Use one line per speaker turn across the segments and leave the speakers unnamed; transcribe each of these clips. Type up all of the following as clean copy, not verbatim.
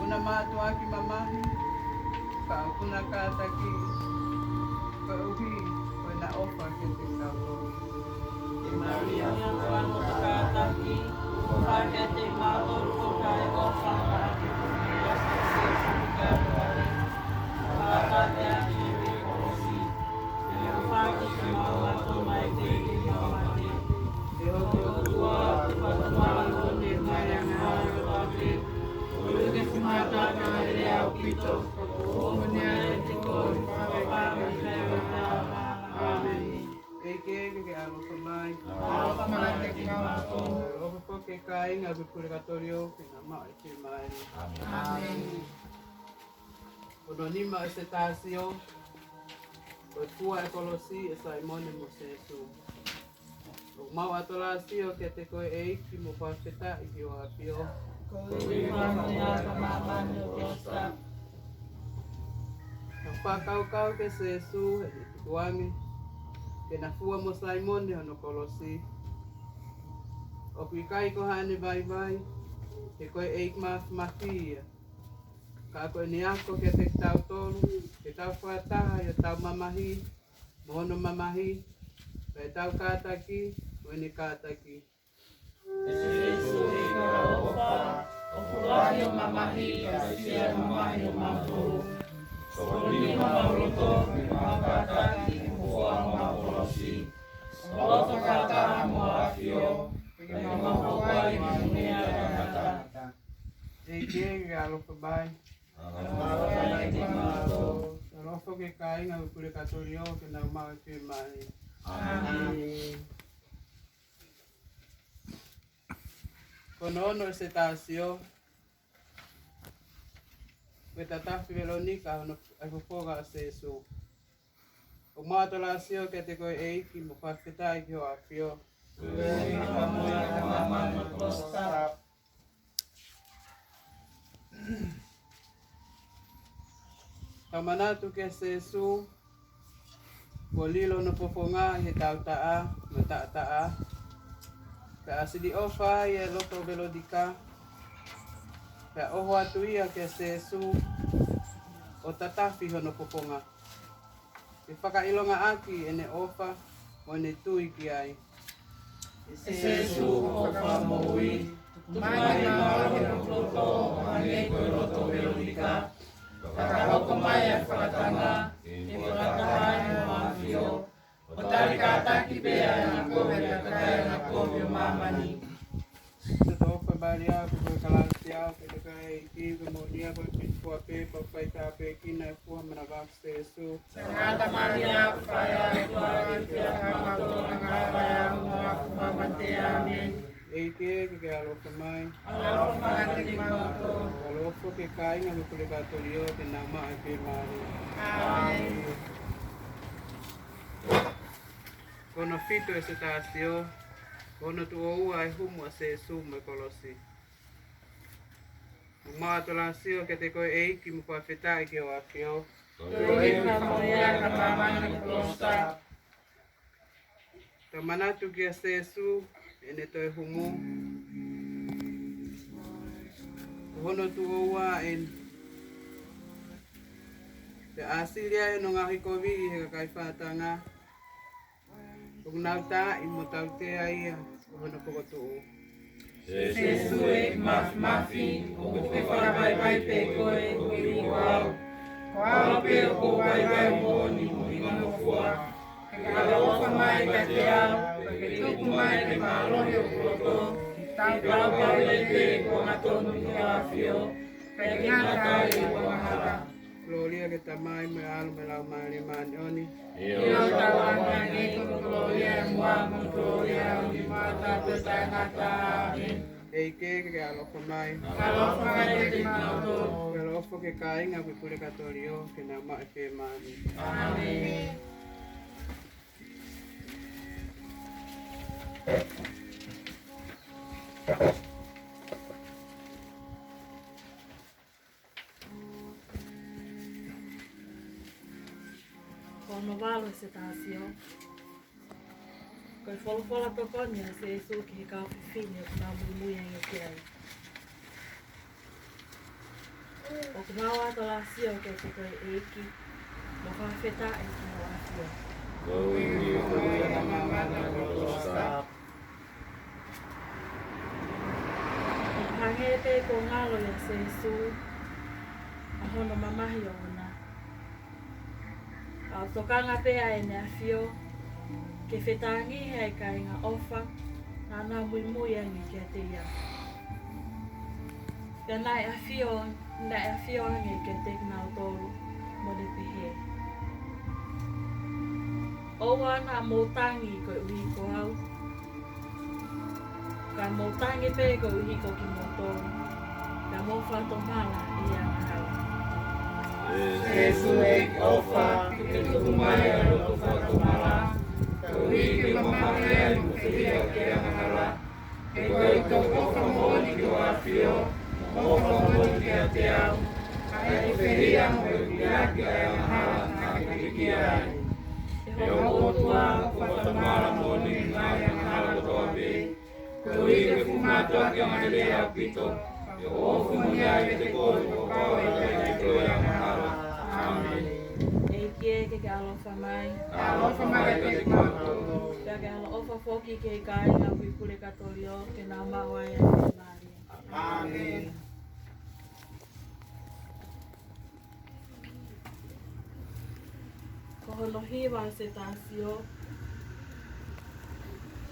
Kuna matu aki mamahi, ka kuna kataki, ka uhi, kuna ofa kete kaulo.
Maria wano kataki, pakete mator kukai ofa kaki kukia sese kukai pakate aki kosi, faki mama to mai teki mama te, tua patumalo de maya ngaro laki, uluke simata kare au pito, omunya tiko papa kaya amen.
Eke alo kamai.
Alo kamai teki mama to.
Alo poke kai ngabu purgatorio kina mai ke mai.
Amen.
Ononima estetasio. O tua ekolosi e Simone Mosesu. O mau atolasio ke te koe eiki mo whawheta i ki o apio.
Koe whanea ka mama no rosta.
Ka whakau ke Sesu e te tuangi. Ke na fua mo Simone hono kolosi. O kui kai ko hane vai. Ke koe eik mafia. Ka koe ni ako ke te tau tolu. Ke tau whataha i tau mamahi. Mohono mamahi. Kai tau kātaki. Koe ni kātaki.
Yesu ika ofa. O kuahi o mamahi ka sia mamahi o mafuru. Sokoni mamaroto. Mapataki kufua mapolosi. Olofa kataha mo afio. Mamahuai mamunea kanata.
Eke alo kabai. Alofo ke kai nga kule katorio ke na mau ke mai.
Amen.
Konono se tasio. Weta tafi Veronica no akofoga Sesu. O mato lasio ke te koe eiki mo whawhetai ki o apio. Kamanatu ke Sesu. Polilo no poponga he tau taa, no taa. Ka asidi ofa e loto Veronica. Ka oho atu ia ke Sesu. O tatafi hono poponga. Ke whakailonga aki ene ofa mo ne tui ki ai.
Sesu ofa moui. Tumai maoke no kloto, maneko roto Veronica. Kakahoko mai e whakatanga, e whakatahai mo mafio. O tarikataki pea na kowe kakaya na kowe o mamani.
Tuto ofa bali ako ko kalasi ako ke kai ki mo dia ko pinfua pe pa pai ta pe ki na fu mana vak Sesu.
Sangata Maria kaya tuari pia kamato ngaya mo mamate amen.
Eke ke alo kamai.
Alo pangate mato.
Alofo ke kai nga kule katorio ke na ma ke mari.
Amen.
Kono fito ese tasio. Kono tu ua e humu a Sesu me kolosi. Mato lasio ke te koe eiki mo whawhetai ki o apio.
Koe kamoia ka mamani klosta.
Ka manatu ki a Sesu ene toi humu. Hono tu ua en. Te asilia e no ngahi kovi he ka kai whatanga. Kung nauta i mo tau te aia. Hono poko tuu.
Sesu e mafi, o te whakapai pe koe, ui wau. Wau pe o pai pai moni, mui no fua. Ka ofa mai ka te au, ke tuku mai ke marohi o kuroto. Tau pau le pe ko matonu ki awhio, pe ngata i wahara.
Gloria ke tamai me alu me lau mani mani oni.
Io tawanga ni ko gloria mua mo gloria ni mata te ngata amen.
Eike ke alo kamai.
Alo whakate te mato.
Ke alofo ke kai nga kule katorio ke na ma ke mani.
Amen.
Kono walo se tasio. Koe wholofola tokonia se Sesu ki he ka whiwhine o nga mui e ki ai. O ku maua to la sio ke te koe eiki. Mo whawheta e ki ho awhio. Hange pe ko ngalo le se su. A hono mamahi o hona. A tokanga pe a e ne awhio. Ke whetangi hei ka inga ofa. Nā nā mui mui angi ki a te ia. Ka nai a whio angi ki a te kina o tōru. Mo le pehe. Owa nā mōtangi ko uhi ko au. Ka mōtangi pe ko uhi ko ki mō tōru. Ka mō whato mala i a ngahau.
Jesu ek ofa, ke tukumai a roto whakamara, ka uhi ke mamake ai muwhia ke angahara, e koe tō ofa mōni ki o awhio, ofa mōni ki a te au, ka e whiria mo e kiaki ai angahara, ka ke ki ai. E hokotua, whakamara mōni mai angahara kotoa pe, ka uhi ke fumatoa ki angahare au pito, e ofu moni ai te koi o kau e kai koe angahara. Amen.
Ke alofa mai.
Alofa mai ke te kato.
Ke alofa foki ke kai ngā kuipule katorio ke nā mawai e te mari.
Amen.
Kohono hiwa se tāsio.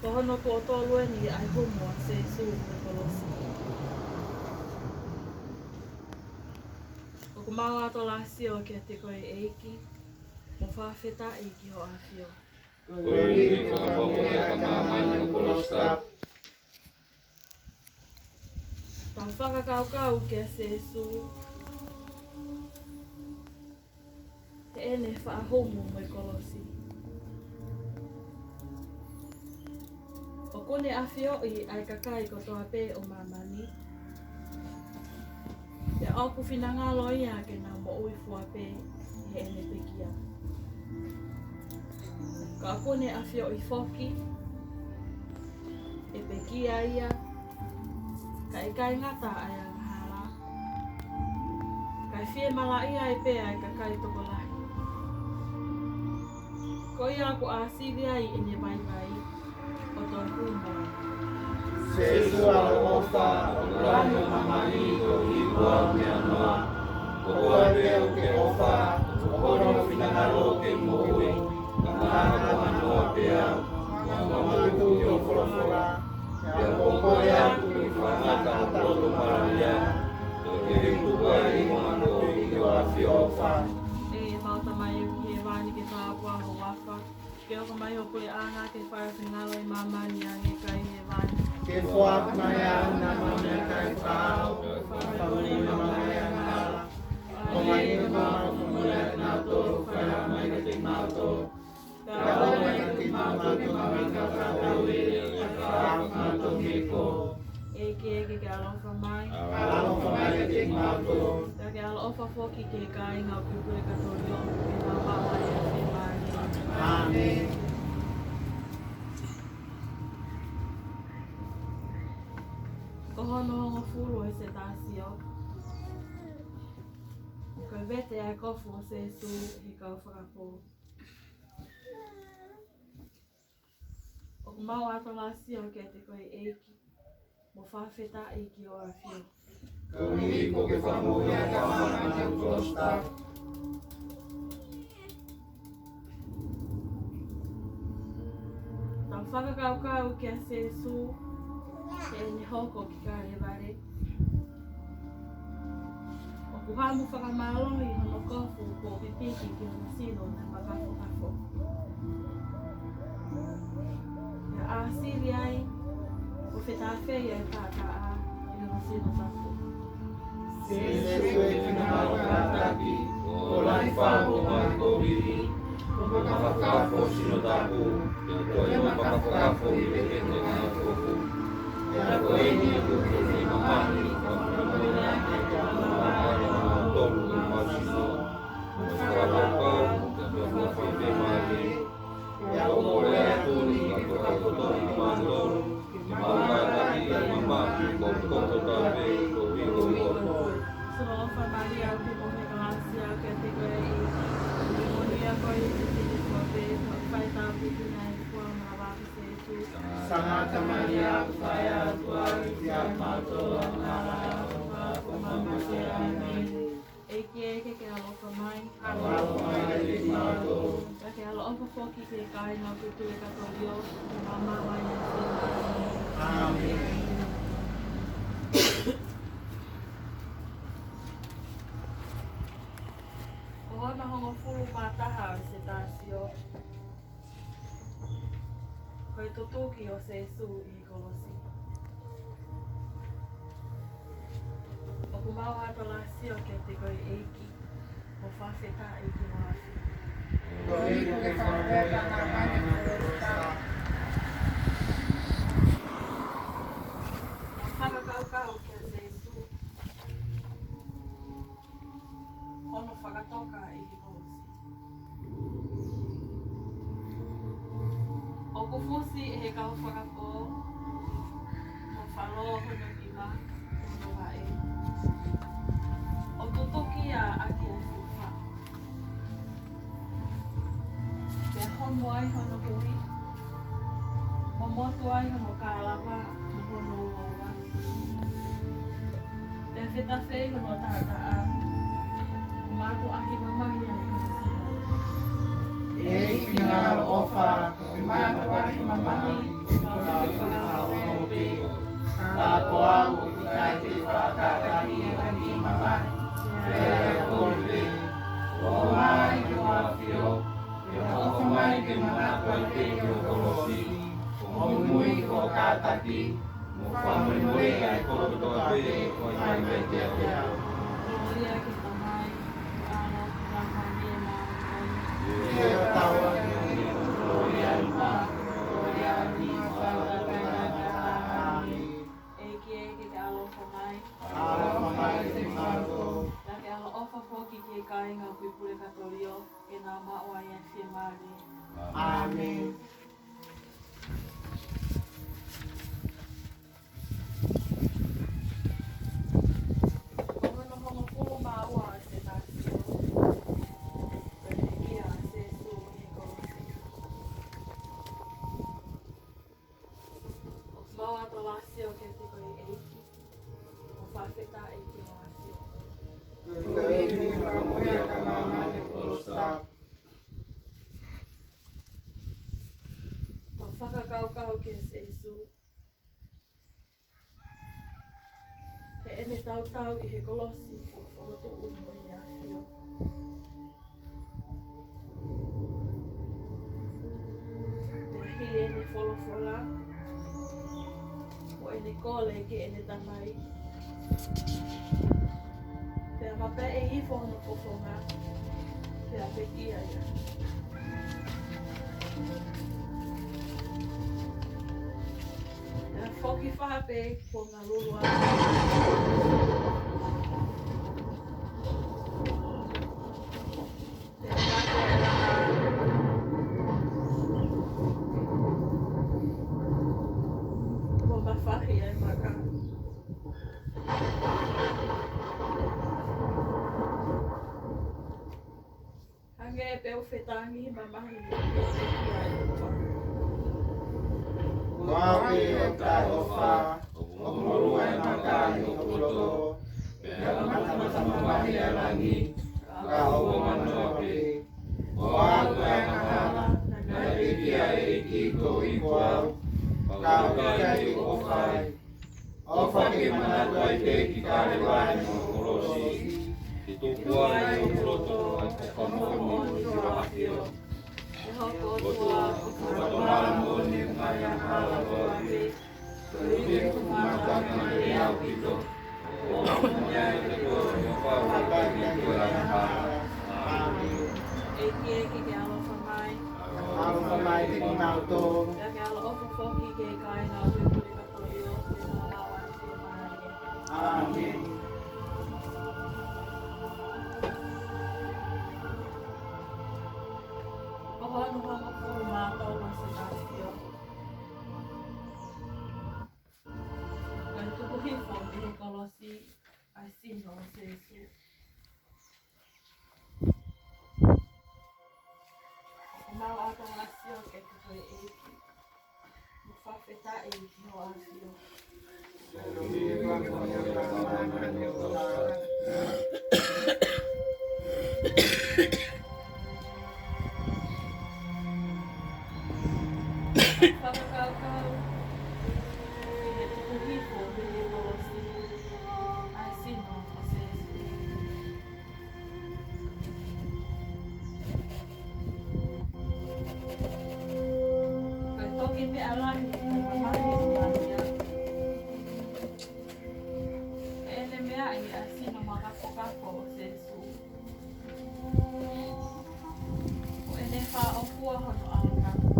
Kohono tō tōlueni ai humua se su me kolosi. O kumau ato lasio ke te koe eiki. Mo whawheta i ki ho awhio.
Koe ni ka poko te kamamani o kolostap.
Tau whakakaukau ke a Sesu. He ene whaahomu mo i kolosi. O kone awhio i ai kakai ko toa pē o mamani. Te auku whinangalo ia ke nā mo ui fua pē he ene pekia. Ka kone awhio i whoki. E pekia ia. Ka e kai ngata ai a ngahara. Ka e whie mala ia e pē ai kakai toko lahi. Ko ia ko a siria i ene vai vai. O tō kumara.
Sesu alo ofa, o rano mamani ko hikua me anoa. Ko koe peo ke ofa, o kono whinangaro ke moe. Ka mahaka anoa pea, ka mamuku ki o forofora. Ka kokoe aku ki whangata o proto paralia. Ka ke hikuka i moano i o awhi ofa.
E mauta mai u he wani ke tāpua ho wafa. Ke oka mai o pule anga ke whaia whengalo i mamani a nge kai he wani.
Ke whaak mai au na mamea kai whao, whauri na mamea ngala. O mai ni mama kumule na toro whaia mai ke te mato. Ka ome ki mato ki mamika whauri, ka whaak mato miko.
Eke ke alofa mai.
Alofa mai ke te mato.
Ke alofa foki ke kai ngā kupure katorio. Ke nā mawai e te mani.
Amen.
Kohono hongo furu e se tāsio. Koe vete ai kofu o se su he kau whakapō. O kumau ato lasio ke te koe eiki. Mo whawheta i ki o awhio.
Kauni ko ke whamoia ka mamani o kosta.
Tau whakakaukau ke a se su. Ke ene hoko ki ka he ware. O kuhamu whakamalohi hono kofu ko pipiki ki hono sino na makafo. Ia a siri ai, o whetawhei ai tāta a i hono sino tapu.
Sesu e whinangaro kātaki, ko lai whāko mai kōwiri. Ko makawhakafo sino tapu, ko e makawhakafo i wekete ngā kofu. Ia ko e ni ko te ni mamani, ko mamuna ke te mamani o tolu i masino. Ko whakawhakau, ke mea whewhe mai. Ia ko kore aturi, ka whakatoni mātoro. Ki maukataki i mamaki, ko koto tawe, ko wiko koto.
Solo ofa Maria
Santa Maria, Saya Tuhan, Siapa Tuhan Allah, Mama Amen.
Eke ke alofa mai.
Alofa mai te mato.
Ke alofa foki ke kai na kutule katorio. Mama mai na
Amen.
Oho na hongo fulu pataha se tasio. Koe tutuki o se su I kolosi. O kumau ato lasio ke te koe eiki. O whawheta eiki wafi.
Koe ke whawheta na mani kolosta.
Whakakaukau ke se su. Hono whakatoka eiki kolosi. O kufusi e he kau whakako. O whalo hono ima. Hono wae. O tutuki a aki a sufa. Te hono ai hono hui. O motu ai hono kālawa. Hono wawa. Te whita whei hono tata a. Mātu aki mamahi ai hono sima.
Ei kina ofa, Matu ahi mamahi, Tuna whakaopi, Tāko au I kai te whakataki Aki mamahi, Rea kōpe, O mai ke wawhio, E hoko mai ke manako I te ki o kolosi, O mui ko kātaki, Mo whamui ai korotoa te, O mai me te atea.
Gloria ke tamai. Ano tamai e mā.
Ia taua ki Gloria I ma, Gloria I Amen.
Eke ke alofa mai.
Alofa mai te mato.
Na ke alo ofa foki ke kāinga pipure katorio. E nā maua I a whie māri.
Amen.
Hono hongo fulu maua se tasio. Pere ia se su he kolosi. O mau ato lasio ke te koe eiki. O whawheta eiki o asio. O whakakaukau ke se su. He ene tautau I he kolosi. O tu umo I asio. Te hi ene wholofola. O ene kole ke ene tamai. Te mape e hifo hono kofonga. Te apekia ia. Te whoki whape ko ngā lulua. Te kako e laha. Ko mawhahi e maka. Hange e peo whetangi mamahi. E ai upa.
Wapi o kai ofa, O moro ai makai o kuloto, Pea mata mamahi a rangi, Ka o manoape, O aku e mahala, Na eki a eki ko I koau, Ka o kai o ofai, Ofa ke manatu ai te ki kare wai mo kolosi,
Ki tuku ai o kuloto ai te whakamomo I te rahio.
E hoko tua o
Matomala moni mai a hala toape, Koe kumata mai e au pito,
O mai ai te kore o whau
Kai
ki
ki
koe
a
ai
hala.
hala.
Amen.
Eki eki ke alofa mai.
Alofa mai te kinauto,
Ia ke alo ofu foki ke kāinga o pipuri katorio. E nā maua I whie mārie.
Amen.
Oho anu hongo fulu mātou ma se tāsio. Kai tuku hifo I he kolosi ai sino o se su. O mau ato lasio ke te koe eiki. Mo whawheta eiki. alani e mahi o mahi ele mea I asino makakokako o se su. O ele wha o kua hono ao kaku.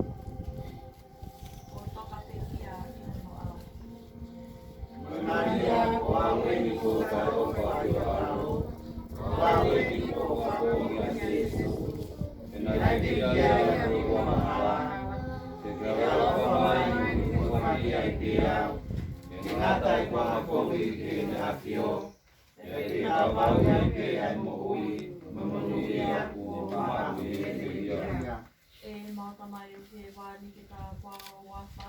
O toka pekia I hono ao.
Maria, o awe ni ko ka o ka o aro. O awe ni ko ka o ka Yesu. Na ai ia ko maha. Te galo ko mai ko mai ai dia. Ngata I ko ko I e afio. E ka mau ke ai mo ui. Mamuia ko ma ia.
E mata mai o ke wani ke tā wao wafa.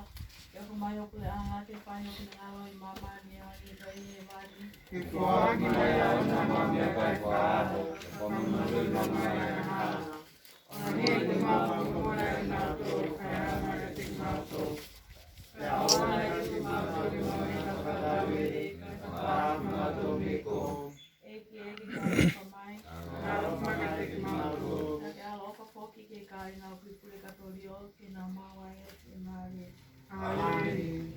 E ako mai o kule anga ke whai o kule alo I mamani a I rai e wani.
Ke kua ki mai au na mamia kai whaaho. Ko mamuru I mamai a hala. Ona hei te mama mora I nato. Kai ama e te mato. Te aona I te mato I mai ka whatawe. Ka whaahu mato me ko.
Eki kai whamai.
Alo maka te mato.
Na ke alo oka poki ke kai ngā pipure katorio ke ngā mawa e te maare.
Amen.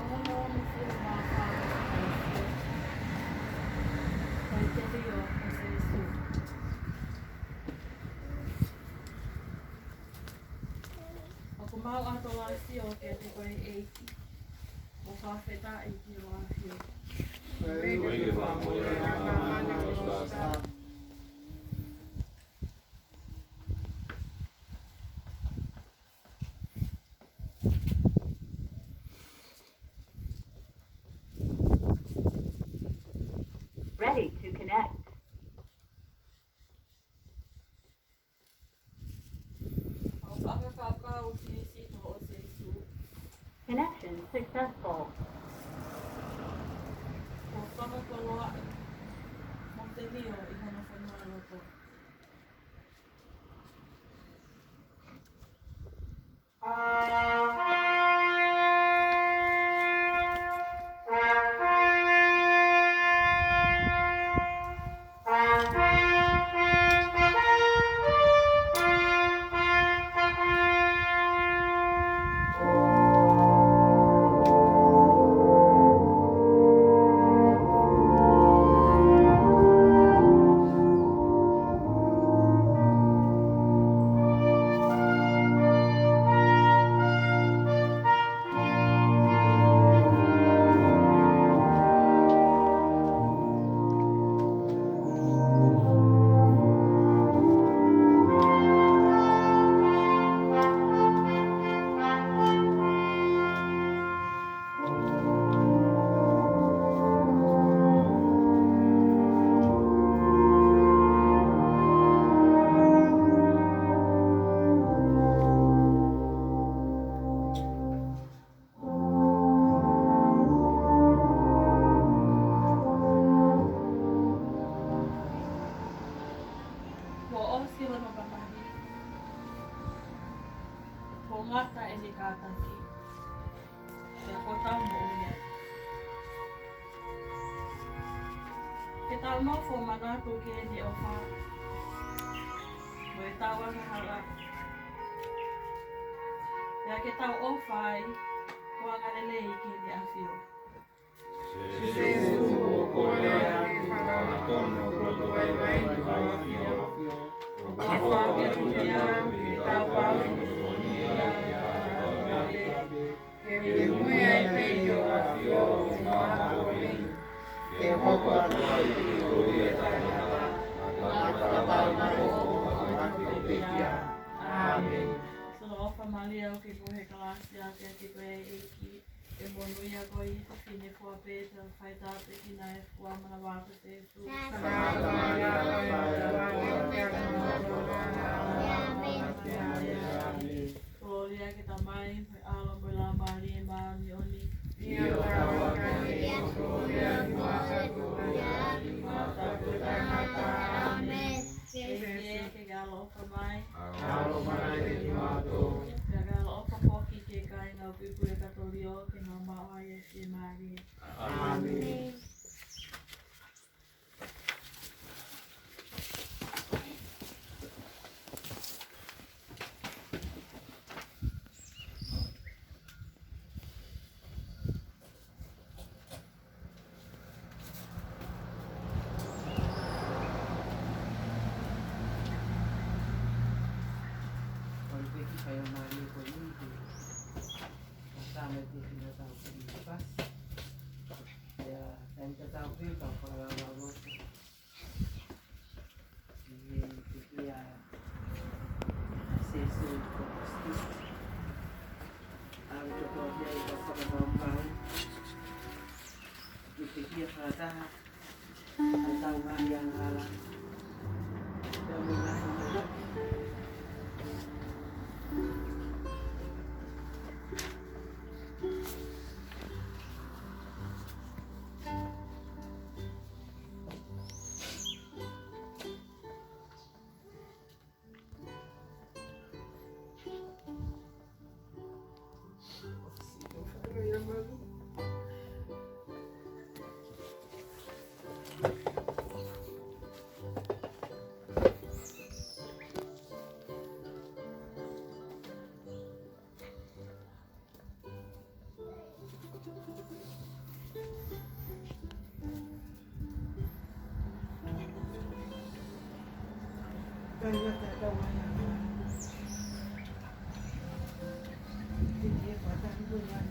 Ono me furu ngā whāra kai te rio o se su. Ako mau ato la si o ke te koe eiki. O whawheta I ki o awhio.
Wege whamore a ka mana o sa.
Ready to connect.
Au whakakaka o ki sito o se su.
Connection successful.
O whakakoloa mo te rio I hono whanua roto. ngata e ni kātaki. Te kota mo ia. Ke tau nofo manatu ki e ni o wha. Mo e tau anga hala. Pea ke tau o whai, kua ngarele i ki ni awhio.
Se o korea ki whakatono roto ai wai ki whawhio. O kua ke tunia ki tau pau i sonia ki whakatono. Ke mui ai peio a whio o maha oi. Ke hoko atua i ki korea tānata. Ma tāpau na hoko a maki pekia. Amen.
Solo ofa malia o ke kohe kalasia te ati koe eiki. E monuia koi i whine kua pēta whai tāpe ki nai fua mana wāka te su. Kolia ke ta mai, mai alo mo la mari e maani oni. Ke galo ofa mai. Ke galo ofa poki ke kai ngā pipu e katorio ke ngā maua e si mari.
Amen.
nanti kita tahu lepas ya dan kita tahu kalau bagus ini dia sesu pasti aku coba dia itu pada bau dipikir kata atau yang halang dan mulai yang baru. Banyak ada wayang. Ini pada bulan